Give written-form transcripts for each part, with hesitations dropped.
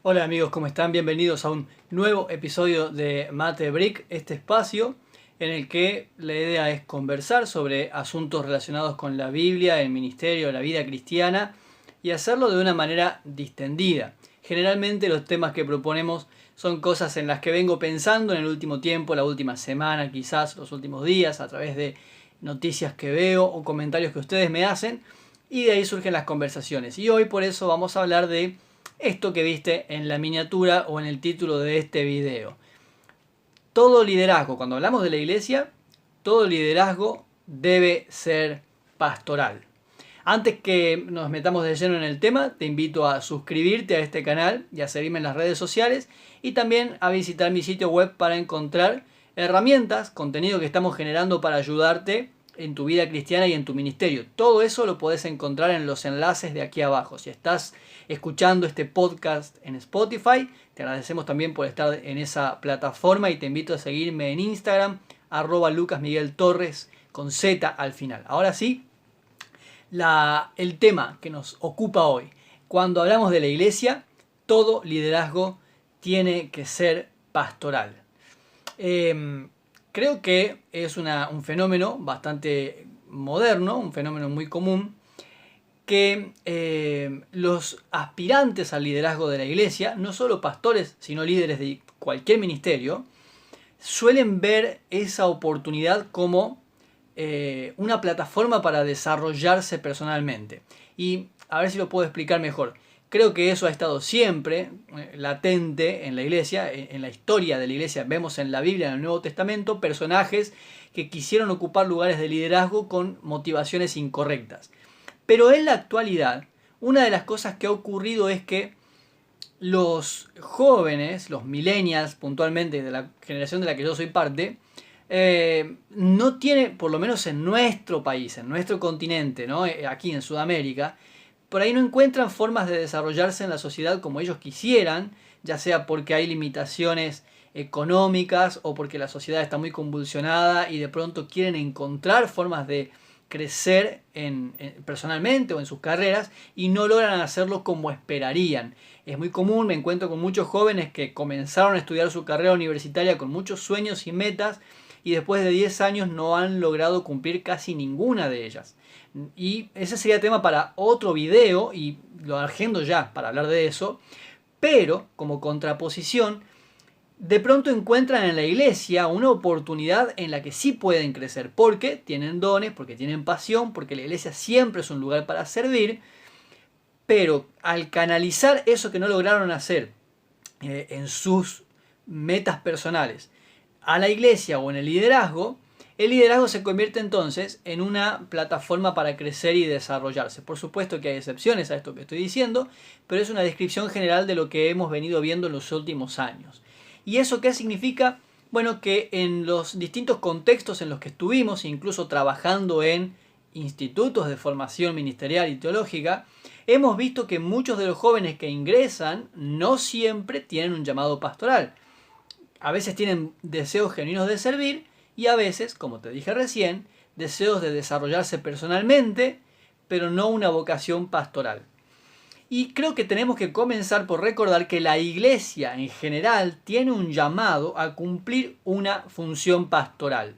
Hola amigos, ¿cómo están? Bienvenidos a un nuevo episodio de Mate Brick, este espacio en el que la idea es conversar sobre asuntos relacionados con la Biblia, el ministerio, la vida cristiana y hacerlo de una manera distendida. Generalmente los temas que proponemos son cosas en las que vengo pensando en el último tiempo, la última semana, quizás los últimos días, a través de noticias que veo o comentarios que ustedes me hacen, y de ahí surgen las conversaciones. Y hoy por eso vamos a hablar de esto que viste en la miniatura o en el título de este video. Todo liderazgo, cuando hablamos de la iglesia, todo liderazgo debe ser pastoral. Antes que nos metamos de lleno en el tema, te invito a suscribirte a este canal y a seguirme en las redes sociales y también a visitar mi sitio web para encontrar herramientas, contenido que estamos generando para ayudarte en tu vida cristiana y en tu ministerio. Todo eso lo podés encontrar en los enlaces de aquí abajo. Si estás escuchando este podcast en Spotify, te agradecemos también por estar en esa plataforma y te invito a seguirme en Instagram, @lucasmigueltorres con Z al final. Ahora sí, el tema que nos ocupa hoy. Cuando hablamos de la iglesia, todo liderazgo tiene que ser pastoral. Creo que es un fenómeno bastante moderno, un fenómeno muy común, que los aspirantes al liderazgo de la iglesia, no solo pastores, sino líderes de cualquier ministerio, suelen ver esa oportunidad como una plataforma para desarrollarse personalmente. Y a ver si lo puedo explicar mejor. Creo que eso ha estado siempre latente en la iglesia, en la historia de la iglesia. Vemos en la Biblia, en el Nuevo Testamento, personajes que quisieron ocupar lugares de liderazgo con motivaciones incorrectas. Pero en la actualidad, una de las cosas que ha ocurrido es que los jóvenes, los millennials puntualmente, de la generación de la que yo soy parte, no tiene, por lo menos en nuestro país, en nuestro continente, ¿no? Aquí en Sudamérica, por ahí no encuentran formas de desarrollarse en la sociedad como ellos quisieran, ya sea porque hay limitaciones económicas o porque la sociedad está muy convulsionada y de pronto quieren encontrar formas de crecer personalmente o en sus carreras y no logran hacerlo como esperarían. Es muy común, me encuentro con muchos jóvenes que comenzaron a estudiar su carrera universitaria con muchos sueños y metas y después de 10 años no han logrado cumplir casi ninguna de ellas. Y ese sería tema para otro video y lo agendo ya para hablar de eso. Pero como contraposición, de pronto encuentran en la iglesia una oportunidad en la que sí pueden crecer. Porque tienen dones, porque tienen pasión, porque la iglesia siempre es un lugar para servir. Pero al canalizar eso que no lograron hacer en sus metas personales a la iglesia o en el liderazgo se convierte entonces en una plataforma para crecer y desarrollarse. Por supuesto que hay excepciones a esto que estoy diciendo, pero es una descripción general de lo que hemos venido viendo en los últimos años. ¿Y eso qué significa? Bueno, que en los distintos contextos en los que estuvimos, incluso trabajando en institutos de formación ministerial y teológica, hemos visto que muchos de los jóvenes que ingresan no siempre tienen un llamado pastoral. A veces tienen deseos genuinos de servir y a veces, como te dije recién, deseos de desarrollarse personalmente, pero no una vocación pastoral. Y creo que tenemos que comenzar por recordar que la iglesia en general tiene un llamado a cumplir una función pastoral.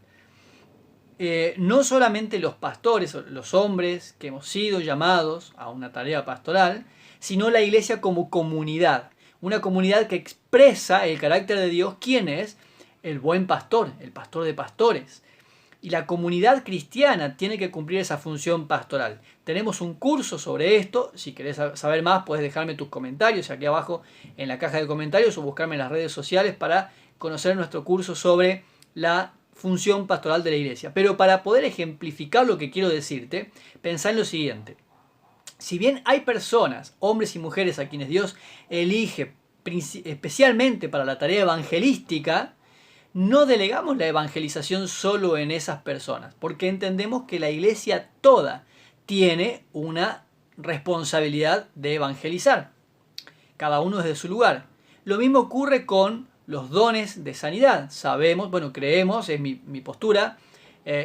No solamente los pastores, los hombres que hemos sido llamados a una tarea pastoral, sino la iglesia como comunidad. Una comunidad que expresa el carácter de Dios, ¿quién es? El buen pastor, el pastor de pastores. Y la comunidad cristiana tiene que cumplir esa función pastoral. Tenemos un curso sobre esto. Si querés saber más, puedes dejarme tus comentarios aquí abajo en la caja de comentarios o buscarme en las redes sociales para conocer nuestro curso sobre la función pastoral de la iglesia. Pero para poder ejemplificar lo que quiero decirte, pensá en lo siguiente. Si bien hay personas, hombres y mujeres, a quienes Dios elige especialmente para la tarea evangelística, no delegamos la evangelización solo en esas personas, porque entendemos que la iglesia toda tiene una responsabilidad de evangelizar, cada uno desde su lugar. Lo mismo ocurre con los dones de sanidad. Sabemos, bueno, creemos, es mi postura,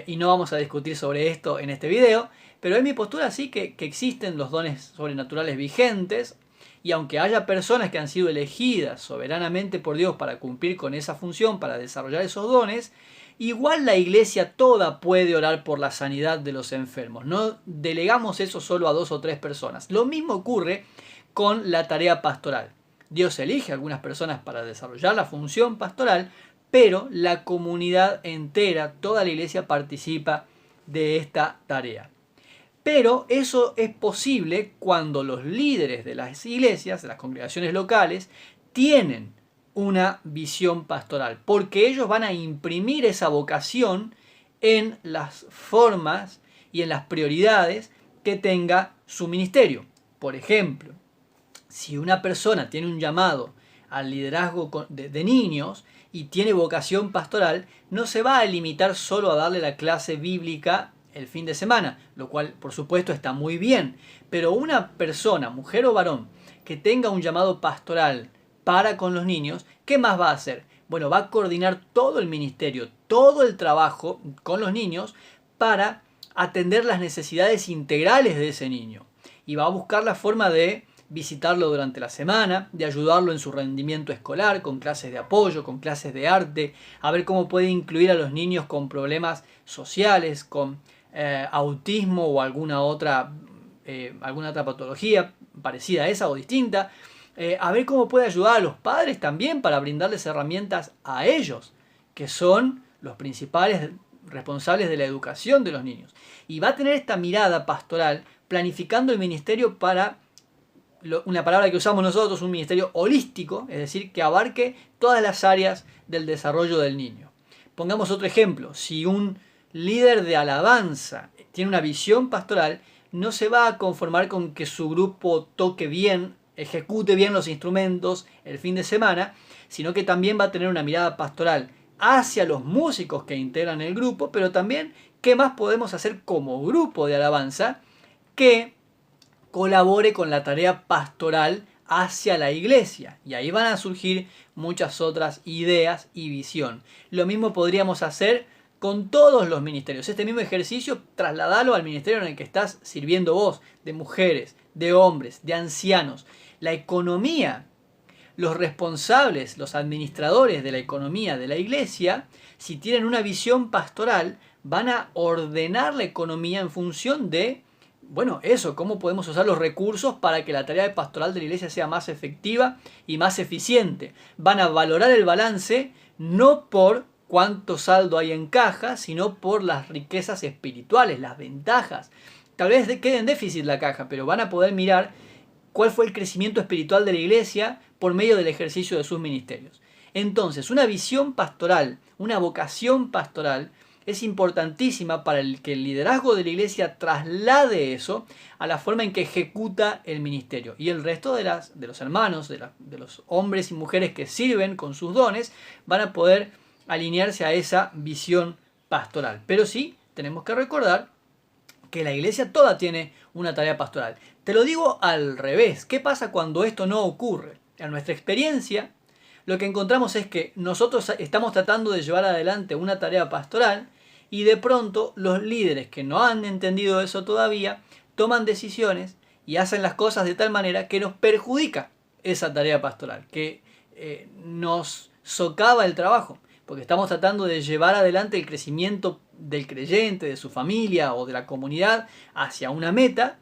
y no vamos a discutir sobre esto en este video, pero es mi postura sí que existen los dones sobrenaturales vigentes y aunque haya personas que han sido elegidas soberanamente por Dios para cumplir con esa función, para desarrollar esos dones, igual la iglesia toda puede orar por la sanidad de los enfermos. No delegamos eso solo a 2 o 3 personas. Lo mismo ocurre con la tarea pastoral. Dios elige a algunas personas para desarrollar la función pastoral, pero la comunidad entera, toda la iglesia participa de esta tarea. Pero eso es posible cuando los líderes de las iglesias, de las congregaciones locales, tienen una visión pastoral, porque ellos van a imprimir esa vocación en las formas y en las prioridades que tenga su ministerio. Por ejemplo, si una persona tiene un llamado al liderazgo de niños y tiene vocación pastoral, no se va a limitar solo a darle la clase bíblica el fin de semana, lo cual por supuesto está muy bien, pero una persona, mujer o varón, que tenga un llamado pastoral para con los niños, ¿qué más va a hacer? Bueno, va a coordinar todo el ministerio, todo el trabajo con los niños para atender las necesidades integrales de ese niño, y va a buscar la forma de visitarlo durante la semana, de ayudarlo en su rendimiento escolar, con clases de apoyo, con clases de arte, a ver cómo puede incluir a los niños con problemas sociales, con autismo o alguna otra patología parecida a esa o distinta, a ver cómo puede ayudar a los padres también para brindarles herramientas a ellos, que son los principales responsables de la educación de los niños. Y va a tener esta mirada pastoral planificando el ministerio para, una palabra que usamos nosotros, un ministerio holístico, es decir, que abarque todas las áreas del desarrollo del niño. Pongamos otro ejemplo. Si un líder de alabanza tiene una visión pastoral, no se va a conformar con que su grupo toque bien, ejecute bien los instrumentos el fin de semana, sino que también va a tener una mirada pastoral hacia los músicos que integran el grupo, pero también qué más podemos hacer como grupo de alabanza que colabore con la tarea pastoral hacia la iglesia. Y ahí van a surgir muchas otras ideas y visión. Lo mismo podríamos hacer con todos los ministerios. Este mismo ejercicio, trasladalo al ministerio en el que estás sirviendo vos, de mujeres, de hombres, de ancianos. La economía, los responsables, los administradores de la economía de la iglesia, si tienen una visión pastoral, van a ordenar la economía en función de, bueno, eso, cómo podemos usar los recursos para que la tarea pastoral de la iglesia sea más efectiva y más eficiente. Van a valorar el balance no por cuánto saldo hay en caja, sino por las riquezas espirituales, las ventajas. Tal vez quede en déficit la caja, pero van a poder mirar cuál fue el crecimiento espiritual de la iglesia por medio del ejercicio de sus ministerios. Entonces, una visión pastoral, una vocación pastoral, es importantísima para que el liderazgo de la iglesia traslade eso a la forma en que ejecuta el ministerio. Y el resto de los hermanos, de los hombres y mujeres que sirven con sus dones, van a poder alinearse a esa visión pastoral. Pero sí, tenemos que recordar que la iglesia toda tiene una tarea pastoral. Te lo digo al revés. ¿Qué pasa cuando esto no ocurre? En nuestra experiencia, lo que encontramos es que nosotros estamos tratando de llevar adelante una tarea pastoral y de pronto los líderes que no han entendido eso todavía toman decisiones y hacen las cosas de tal manera que nos perjudica esa tarea pastoral, que nos socava el trabajo, porque estamos tratando de llevar adelante el crecimiento del creyente, de su familia o de la comunidad hacia una meta,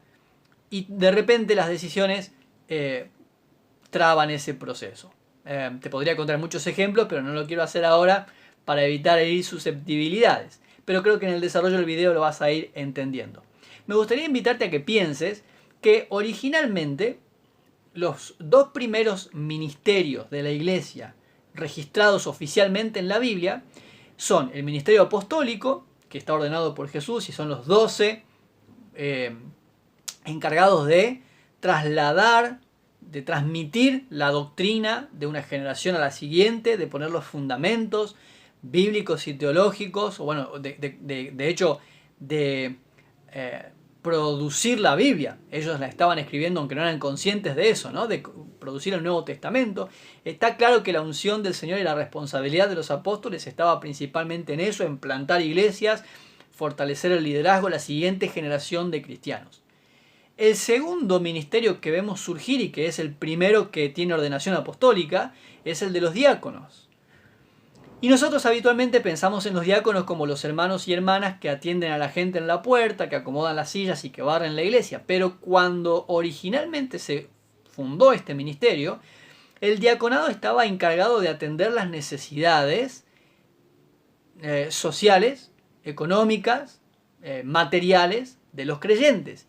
y de repente las decisiones traban ese proceso. Te podría contar muchos ejemplos, pero no lo quiero hacer ahora para evitar herir susceptibilidades. Pero creo que en el desarrollo del video lo vas a ir entendiendo. Me gustaría invitarte a que pienses que originalmente los 2 primeros ministerios de la iglesia registrados oficialmente en la Biblia son el ministerio apostólico, que está ordenado por Jesús y son los 12 encargados de trasladar, de transmitir la doctrina de una generación a la siguiente, de poner los fundamentos bíblicos y teológicos, o bueno, de hecho, de producir la Biblia. Ellos la estaban escribiendo aunque no eran conscientes de eso, ¿no? De producir el Nuevo Testamento. Está claro que la unción del Señor y la responsabilidad de los apóstoles estaba principalmente en eso, en plantar iglesias, fortalecer el liderazgo, la siguiente generación de cristianos. El segundo ministerio que vemos surgir y que es el primero que tiene ordenación apostólica es el de los diáconos. Y nosotros habitualmente pensamos en los diáconos como los hermanos y hermanas que atienden a la gente en la puerta, que acomodan las sillas y que barren la iglesia. Pero cuando originalmente se fundó este ministerio, el diaconado estaba encargado de atender las necesidades sociales, económicas, materiales de los creyentes.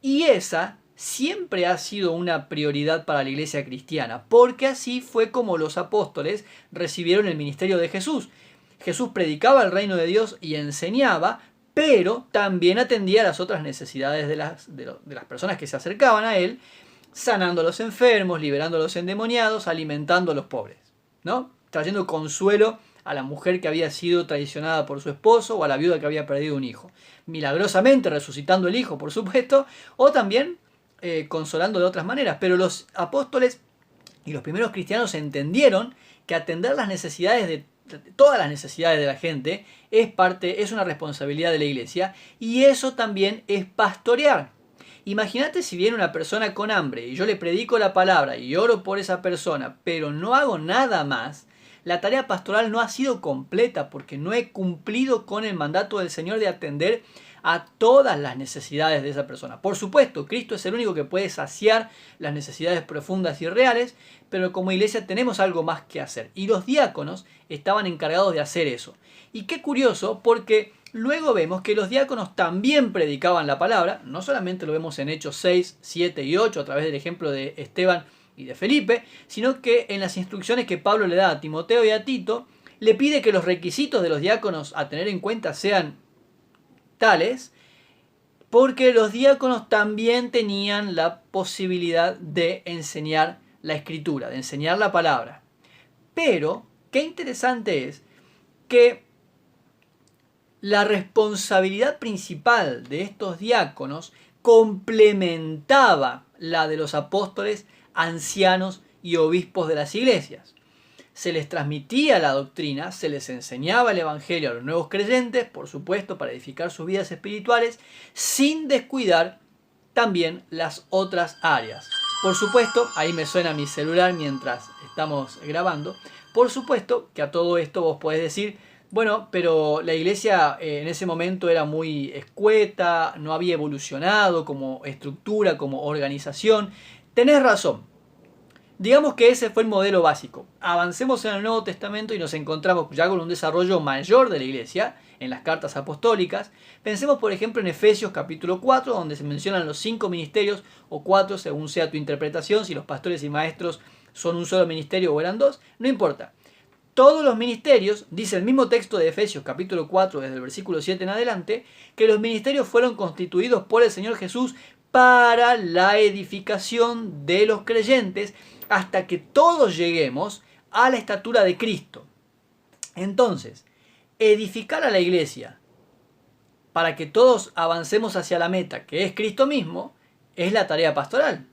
Y esa siempre ha sido una prioridad para la iglesia cristiana, porque así fue como los apóstoles recibieron el ministerio de Jesús. Jesús predicaba el reino de Dios y enseñaba, pero también atendía las otras necesidades de las personas que se acercaban a él, sanando a los enfermos, liberando a los endemoniados, alimentando a los pobres, ¿no? Trayendo consuelo a la mujer que había sido traicionada por su esposo o a la viuda que había perdido un hijo. Milagrosamente resucitando el hijo, por supuesto, o también consolando de otras maneras. Pero los apóstoles y los primeros cristianos entendieron que atender las necesidades de todas las necesidades de la gente es una responsabilidad de la iglesia, y eso también es pastorear. Imagínate si viene una persona con hambre y yo le predico la palabra y oro por esa persona, pero no hago nada más. La tarea pastoral no ha sido completa porque no he cumplido con el mandato del Señor de atender a todas las necesidades de esa persona. Por supuesto, Cristo es el único que puede saciar las necesidades profundas y reales, pero como iglesia tenemos algo más que hacer. Y los diáconos estaban encargados de hacer eso. Y qué curioso, porque luego vemos que los diáconos también predicaban la palabra. No solamente lo vemos en Hechos 6, 7 y 8 a través del ejemplo de Esteban y de Felipe, sino que en las instrucciones que Pablo le da a Timoteo y a Tito, le pide que los requisitos de los diáconos a tener en cuenta sean tales, porque los diáconos también tenían la posibilidad de enseñar la escritura, de enseñar la palabra. Pero, qué interesante es que la responsabilidad principal de estos diáconos complementaba la de los apóstoles, ancianos y obispos de las iglesias. Se les transmitía la doctrina, se les enseñaba el evangelio a los nuevos creyentes, por supuesto, para edificar sus vidas espirituales, sin descuidar también las otras áreas. Por supuesto, ahí me suena mi celular mientras estamos grabando, por supuesto que a todo esto vos podés decir, bueno, pero la iglesia en ese momento era muy escueta, no había evolucionado como estructura, como organización. Tenés razón. Digamos que ese fue el modelo básico. Avancemos en el Nuevo Testamento y nos encontramos ya con un desarrollo mayor de la iglesia en las cartas apostólicas. Pensemos por ejemplo en Efesios capítulo 4, donde se mencionan los 5 ministerios, o 4 según sea tu interpretación, si los pastores y maestros son un solo ministerio o eran 2, no importa. Todos los ministerios, dice el mismo texto de Efesios capítulo 4 desde el versículo 7 en adelante, que los ministerios fueron constituidos por el Señor Jesús para la edificación de los creyentes hasta que todos lleguemos a la estatura de Cristo. Entonces, edificar a la iglesia para que todos avancemos hacia la meta, que es Cristo mismo, es la tarea pastoral.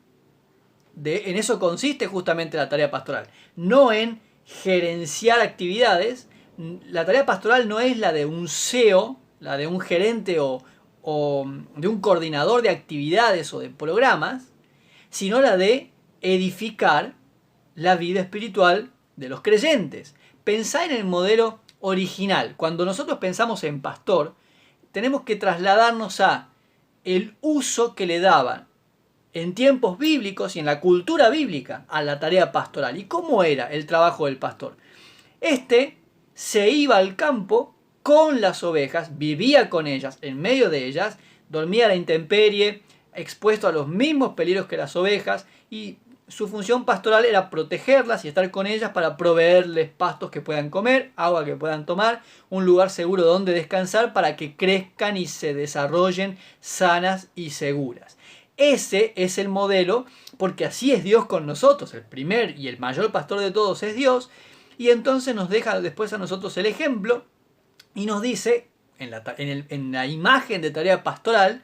En eso consiste justamente la tarea pastoral, no en gerenciar actividades. La tarea pastoral no es la de un CEO, la de un gerente o de un coordinador de actividades o de programas, sino la de edificar la vida espiritual de los creyentes. Pensá en el modelo original. Cuando nosotros pensamos en pastor, tenemos que trasladarnos a el uso que le daban en tiempos bíblicos y en la cultura bíblica a la tarea pastoral. ¿Y cómo era el trabajo del pastor? Este se iba al campo con las ovejas, vivía con ellas, en medio de ellas, dormía a la intemperie, expuesto a los mismos peligros que las ovejas, y su función pastoral era protegerlas y estar con ellas para proveerles pastos que puedan comer, agua que puedan tomar, un lugar seguro donde descansar para que crezcan y se desarrollen sanas y seguras. Ese es el modelo, porque así es Dios con nosotros. El primer y el mayor pastor de todos es Dios, y entonces nos deja después a nosotros el ejemplo y nos dice, en la imagen de tarea pastoral,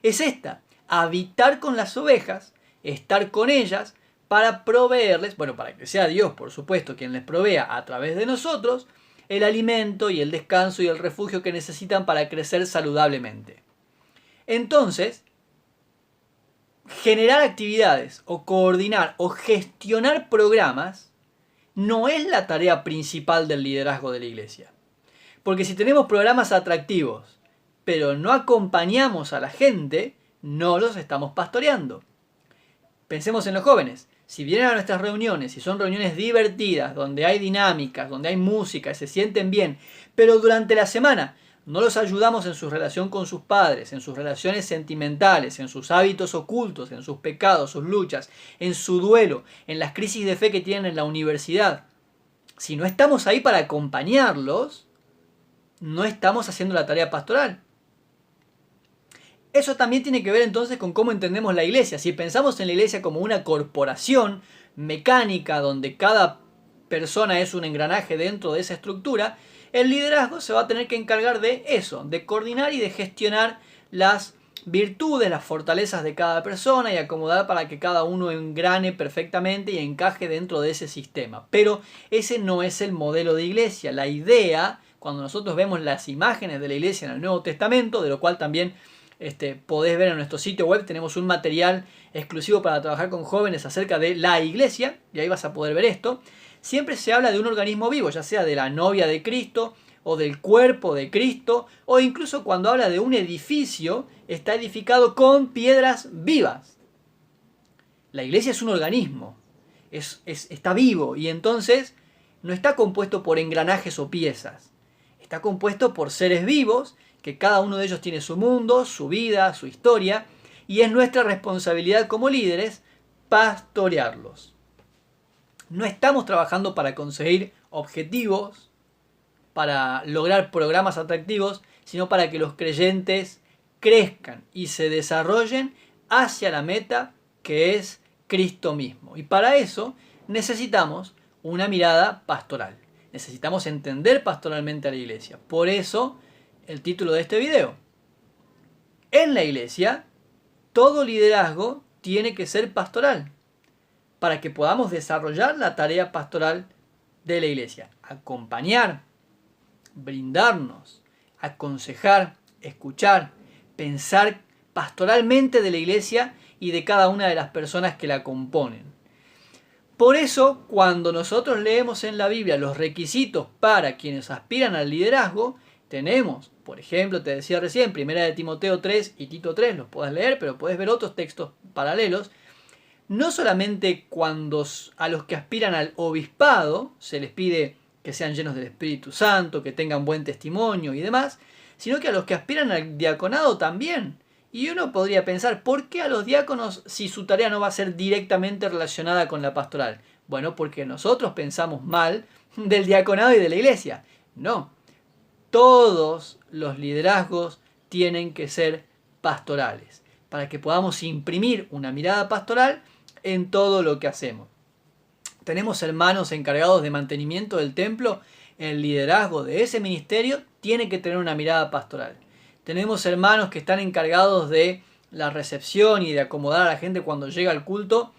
es esta: habitar con las ovejas, estar con ellas para proveerles, bueno, para que sea Dios, por supuesto, quien les provea a través de nosotros el alimento y el descanso y el refugio que necesitan para crecer saludablemente. Entonces, generar actividades o coordinar o gestionar programas no es la tarea principal del liderazgo de la iglesia. Porque si tenemos programas atractivos, pero no acompañamos a la gente, no los estamos pastoreando. Pensemos en los jóvenes. Si vienen a nuestras reuniones y son reuniones divertidas, donde hay dinámicas, donde hay música, se sienten bien, pero durante la semana no los ayudamos en su relación con sus padres, en sus relaciones sentimentales, en sus hábitos ocultos, en sus pecados, sus luchas, en su duelo, en las crisis de fe que tienen en la universidad. Si no estamos ahí para acompañarlos, no estamos haciendo la tarea pastoral. Eso también tiene que ver entonces con cómo entendemos la iglesia. Si pensamos en la iglesia como una corporación mecánica donde cada persona es un engranaje dentro de esa estructura, el liderazgo se va a tener que encargar de eso, de coordinar y de gestionar las virtudes, las fortalezas de cada persona y acomodar para que cada uno engrane perfectamente y encaje dentro de ese sistema. Pero ese no es el modelo de iglesia. La idea, cuando nosotros vemos las imágenes de la iglesia en el Nuevo Testamento, de lo cual también podés ver en nuestro sitio web, tenemos un material exclusivo para trabajar con jóvenes acerca de la iglesia, y ahí vas a poder ver esto. Siempre se habla de un organismo vivo, ya sea de la novia de Cristo, o del cuerpo de Cristo, o incluso cuando habla de un edificio, está edificado con piedras vivas. La iglesia es un organismo, está vivo, y entonces no está compuesto por engranajes o piezas, está compuesto por seres vivos, que cada uno de ellos tiene su mundo, su vida, su historia, y es nuestra responsabilidad como líderes pastorearlos. No estamos trabajando para conseguir objetivos, para lograr programas atractivos, sino para que los creyentes crezcan y se desarrollen hacia la meta que es Cristo mismo. Y para eso necesitamos una mirada pastoral. Necesitamos entender pastoralmente a la iglesia. Por eso el título de este video. En la iglesia, todo liderazgo tiene que ser pastoral para que podamos desarrollar la tarea pastoral de la iglesia. Acompañar, brindarnos, aconsejar, escuchar, pensar pastoralmente de la iglesia y de cada una de las personas que la componen. Por eso, cuando nosotros leemos en la Biblia los requisitos para quienes aspiran al liderazgo, tenemos, por ejemplo, te decía recién, 1 de Timoteo 3 y Tito 3, los puedes leer, pero puedes ver otros textos paralelos. No solamente cuando a los que aspiran al obispado se les pide que sean llenos del Espíritu Santo, que tengan buen testimonio y demás, sino que a los que aspiran al diaconado también. Y uno podría pensar, ¿por qué a los diáconos si su tarea no va a ser directamente relacionada con la pastoral? Bueno, porque nosotros pensamos mal del diaconado y de la iglesia. No. Todos los liderazgos tienen que ser pastorales, para que podamos imprimir una mirada pastoral en todo lo que hacemos. Tenemos hermanos encargados de mantenimiento del templo, el liderazgo de ese ministerio tiene que tener una mirada pastoral. Tenemos hermanos que están encargados de la recepción y de acomodar a la gente cuando llega al culto,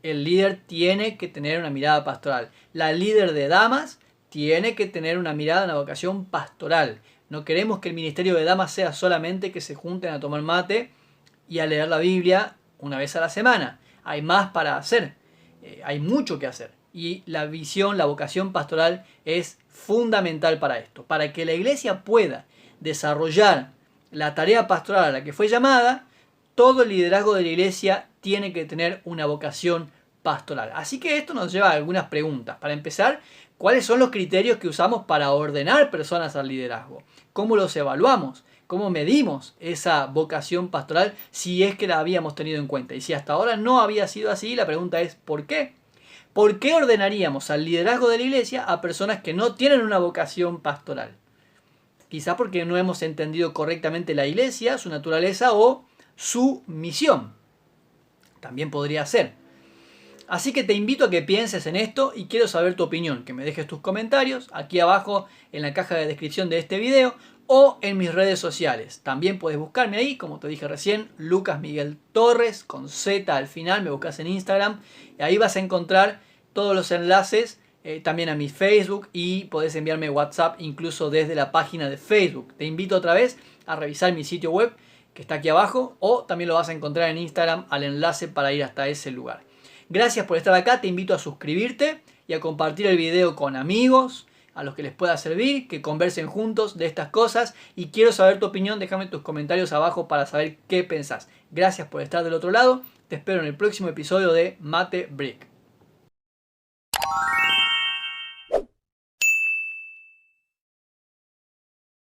el líder tiene que tener una mirada pastoral. La líder de damas tiene que tener una mirada, una vocación pastoral. No queremos que el ministerio de damas sea solamente que se junten a tomar mate y a leer la Biblia una vez a la semana. Hay más para hacer, hay mucho que hacer. Y la visión, la vocación pastoral es fundamental para esto. Para que la iglesia pueda desarrollar la tarea pastoral a la que fue llamada, todo el liderazgo de la iglesia tiene que tener una vocación pastoral. Así que esto nos lleva a algunas preguntas. Para empezar, ¿cuáles son los criterios que usamos para ordenar personas al liderazgo? ¿Cómo los evaluamos? ¿Cómo medimos esa vocación pastoral si es que la habíamos tenido en cuenta? Y si hasta ahora no había sido así, la pregunta es ¿por qué? ¿Por qué ordenaríamos al liderazgo de la iglesia a personas que no tienen una vocación pastoral? Quizá porque no hemos entendido correctamente la iglesia, su naturaleza o su misión. También podría ser. Así que te invito a que pienses en esto y quiero saber tu opinión, que me dejes tus comentarios aquí abajo en la caja de descripción de este video o en mis redes sociales. También puedes buscarme ahí, como te dije recién, Lucas Miguel Torres, con Z al final, me buscas en Instagram y ahí vas a encontrar todos los enlaces, también a mi Facebook y podés enviarme WhatsApp incluso desde la página de Facebook. Te invito otra vez a revisar mi sitio web que está aquí abajo, o también lo vas a encontrar en Instagram al enlace para ir hasta ese lugar. Gracias por estar acá, te invito a suscribirte y a compartir el video con amigos, a los que les pueda servir, que conversen juntos de estas cosas, y quiero saber tu opinión, déjame tus comentarios abajo para saber qué pensás. Gracias por estar del otro lado, te espero en el próximo episodio de Mate Brick.